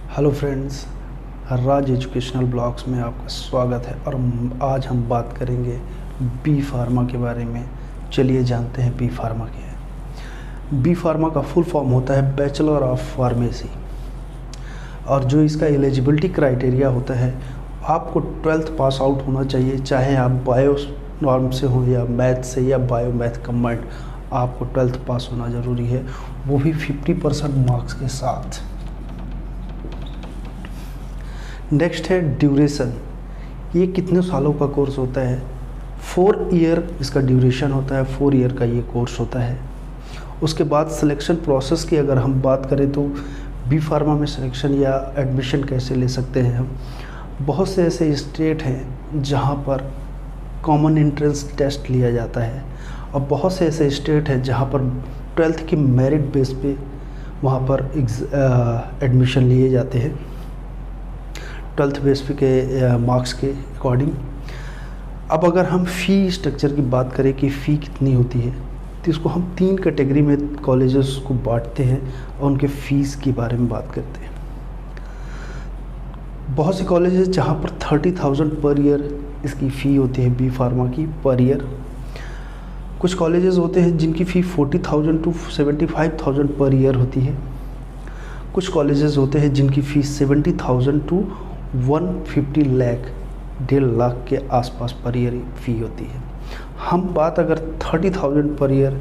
Hello friends, राज educational blogs में आपका स्वागत है। और आज हम बात करेंगे बी फार्मा के बारे में। चलिए जानते हैं बी फार्मा क्या है। बी फार्मा का फुल फॉर्म होता है बैचलर ऑफ फार्मेसी, और जो इसका एलिजिबिलिटी क्राइटेरिया होता है, आपको 12th पास आउट होना चाहिए, चाहे आप बायो नॉर्म से हो या मैथ से या बायो मैथ कंबाइंड, आपको 12th पास होना ज़रूरी है, वो भी 50% मार्क्स के साथ। नेक्स्ट है ड्यूरेशन। ये कितने सालों का कोर्स होता है? 4 ईयर इसका ड्यूरेशन होता है, 4 ईयर का ये कोर्स होता है। उसके बाद सिलेक्शन प्रोसेस की अगर हम बात करें तो बी फार्मा में सिलेक्शन या एडमिशन कैसे ले सकते हैं हम। बहुत से ऐसे स्टेट हैं जहाँ पर कॉमन एंट्रेंस टेस्ट लिया जाता है, और बहुत से ऐसे स्टेट हैं जहाँ पर 12th की मेरिट बेस पे वहाँ पर एडमिशन लिए जाते हैं, 12th बेस पे के मार्क्स के अकॉर्डिंग। अब अगर हम फ़ी स्ट्रक्चर की बात करें कि फ़ी कितनी होती है, तो इसको हम 3 कैटेगरी में कॉलेजेस को बांटते हैं और उनके फ़ीस के बारे में बात करते हैं। बहुत से कॉलेजेस जहाँ पर 30,000 पर ईयर इसकी फ़ी होती है बी फार्मा की पर ईयर। कुछ कॉलेजेस होते हैं जिनकी फ़ी 40,000 टू 75,000 पर ईयर होती है। कुछ कॉलेजेस होते हैं जिनकी फ़ीस 70,000 टू 150 लाख, 1.5 लाख के आसपास पर ईयर फ़ी होती है। हम बात अगर 30,000 पर ईयर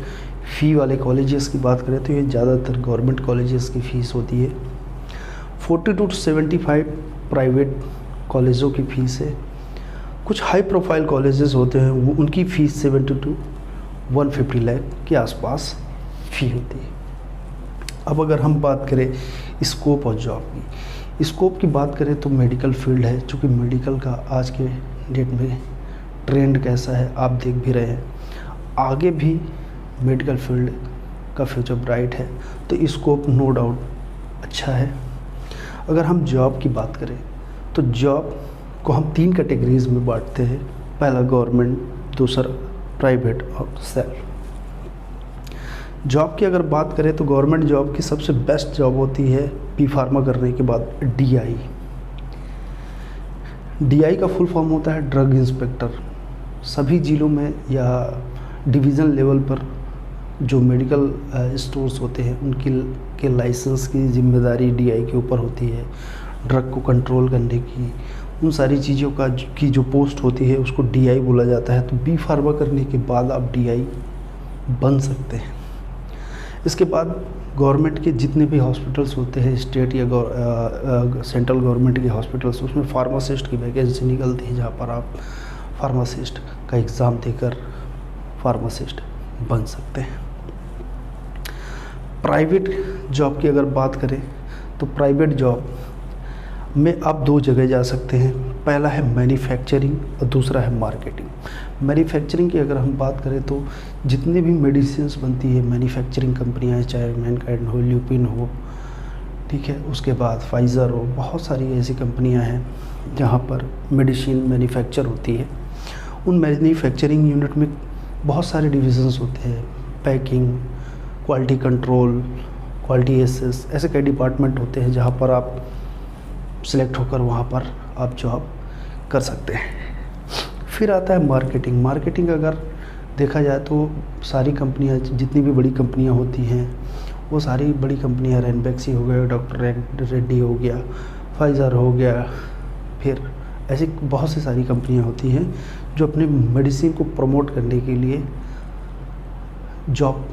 फ़ी वाले कॉलेजेस की बात करें तो ये ज़्यादातर गवर्नमेंट कॉलेजेस की फ़ीस होती है। 40 टू 75 प्राइवेट कॉलेजों की फ़ीस है। कुछ हाई प्रोफाइल कॉलेजेस होते हैं, वो उनकी फ़ीस 70 टू 150 लाख के आसपास फ़ी होती है। अब अगर हम बात करें स्कोप और जॉब की, स्कोप की बात करें तो मेडिकल फील्ड है, चूँकि मेडिकल का आज के डेट में ट्रेंड कैसा है आप देख भी रहे हैं। आगे भी मेडिकल फील्ड का फ्यूचर ब्राइट है, तो स्कोप नो डाउट अच्छा है। अगर हम जॉब की बात करें तो जॉब को हम 3 कैटेगरीज में बांटते हैं। पहला गवर्नमेंट, दूसरा प्राइवेट और सेल्फ। जॉब की अगर बात करें तो गवर्नमेंट जॉब की सबसे बेस्ट जॉब होती है बी फार्मा करने के बाद डीआई। डीआई का फुल फॉर्म होता है ड्रग इंस्पेक्टर। सभी जिलों में या डिवीज़न लेवल पर जो मेडिकल स्टोर्स होते हैं उनके लाइसेंस की जिम्मेदारी डीआई के ऊपर होती है। ड्रग को कंट्रोल करने की, उन सारी चीज़ों की जो पोस्ट होती है उसको डीआई बोला जाता है। तो बी फार्मा करने के बाद आप डीआई बन सकते हैं। इसके बाद गवर्नमेंट के जितने भी हॉस्पिटल्स होते हैं, स्टेट या सेंट्रल गवर्नमेंट के हॉस्पिटल्स, उसमें फार्मासिस्ट की वैकेंसी निकलती है, जहाँ पर आप फार्मासिस्ट का एग्ज़ाम देकर फार्मासिस्ट बन सकते हैं। प्राइवेट जॉब की अगर बात करें तो प्राइवेट जॉब में आप 2 जगह जा सकते हैं। पहला है मैन्युफैक्चरिंग और दूसरा है मार्केटिंग। मैन्युफैक्चरिंग की अगर हम बात करें तो जितनी भी मेडिसिन्स बनती है मैन्युफैक्चरिंग कंपनियां, चाहे मैनकाइंड हो, ल्यूपिन हो, ठीक है, उसके बाद फाइज़र हो, बहुत सारी ऐसी कंपनियां हैं जहां पर मेडिसिन मैन्युफैक्चर होती है। उन मैन्युफैक्चरिंग यूनिट में बहुत सारे डिविजन्स होते हैं, packing, quality control, quality assess, ऐसे कई डिपार्टमेंट होते हैं जहाँ पर आप सिलेक्ट होकर वहाँ पर आप जॉब कर सकते हैं। फिर आता है मार्केटिंग। मार्केटिंग अगर देखा जाए तो सारी कंपनियां, जितनी भी बड़ी कंपनियां होती हैं, वो सारी बड़ी कंपनियां, रैनबैक्सी हो गया, डॉक्टर रेड्डी हो गया, फाइज़र हो गया, फिर ऐसी बहुत सी सारी कंपनियां होती हैं जो अपने मेडिसिन को प्रमोट करने के लिए जॉब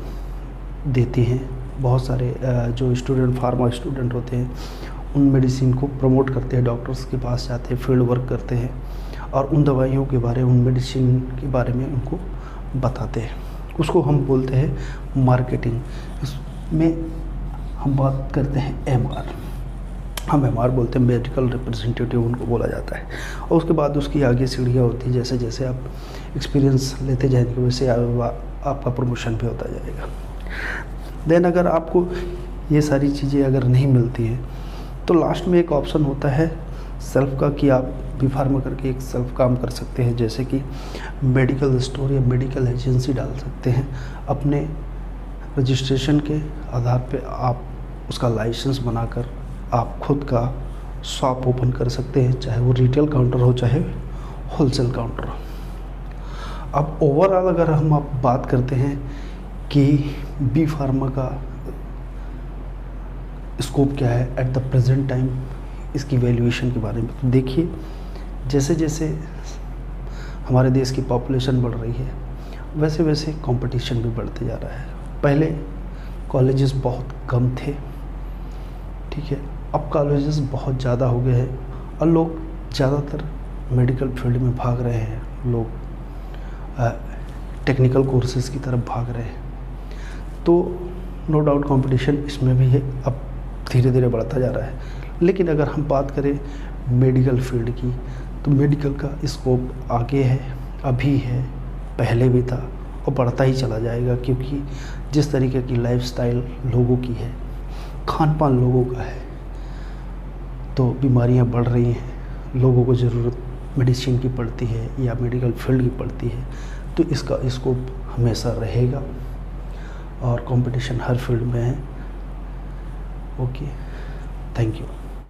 देती हैं। बहुत सारे जो स्टूडेंट, फार्मा स्टूडेंट होते हैं, उन मेडिसिन को प्रमोट करते हैं, डॉक्टर्स के पास जाते हैं, फील्ड वर्क करते हैं और उन दवाइयों के बारे में, उन मेडिसिन के बारे में उनको बताते हैं। उसको हम बोलते हैं मार्केटिंग। इसमें हम बात करते हैं एमआर। हम एमआर बोलते हैं, मेडिकल रिप्रेजेंटेटिव उनको बोला जाता है। और उसके बाद उसकी आगे सीढ़ियाँ होती हैं, जैसे जैसे आप एक्सपीरियंस लेते जाएंगे वैसे आपका प्रमोशन भी होता जाएगा। देन अगर आपको ये सारी चीज़ें अगर नहीं मिलती हैं तो लास्ट में एक ऑप्शन होता है सेल्फ का, कि आप बी फार्मा करके एक सेल्फ काम कर सकते हैं, जैसे कि मेडिकल स्टोर या मेडिकल एजेंसी डाल सकते हैं। अपने रजिस्ट्रेशन के आधार पे आप उसका लाइसेंस बनाकर आप खुद का शॉप ओपन कर सकते हैं, चाहे वो रिटेल काउंटर हो चाहे होलसेल काउंटर हो। अब ओवरऑल अगर हम आप बात करते हैं कि बी फार्मा का स्कोप क्या है एट द प्रेजेंट टाइम, इसकी वैल्यूएशन के बारे में, तो देखिए जैसे जैसे हमारे देश की पॉपुलेशन बढ़ रही है वैसे वैसे कंपटीशन भी बढ़ते जा रहा है। पहले कॉलेजेस बहुत कम थे, ठीक है, अब कॉलेजेस बहुत ज़्यादा हो गए हैं और लोग ज़्यादातर मेडिकल फील्ड में भाग रहे हैं, लोग टेक्निकल कोर्सेज़ की तरफ भाग रहे हैं। तो नो डाउट कंपटीशन इसमें भी है, अब धीरे धीरे बढ़ता जा रहा है। लेकिन अगर हम बात करें मेडिकल फील्ड की, तो मेडिकल का स्कोप आगे है, अभी है, पहले भी था और बढ़ता ही चला जाएगा, क्योंकि जिस तरीके की लाइफस्टाइल लोगों की है, खान पान लोगों का है, तो बीमारियां बढ़ रही हैं, लोगों को ज़रूरत मेडिसिन की पड़ती है या मेडिकल फील्ड की पड़ती है, तो इसका स्कोप हमेशा रहेगा और कंपटीशन हर फील्ड में है। Okay, thank you.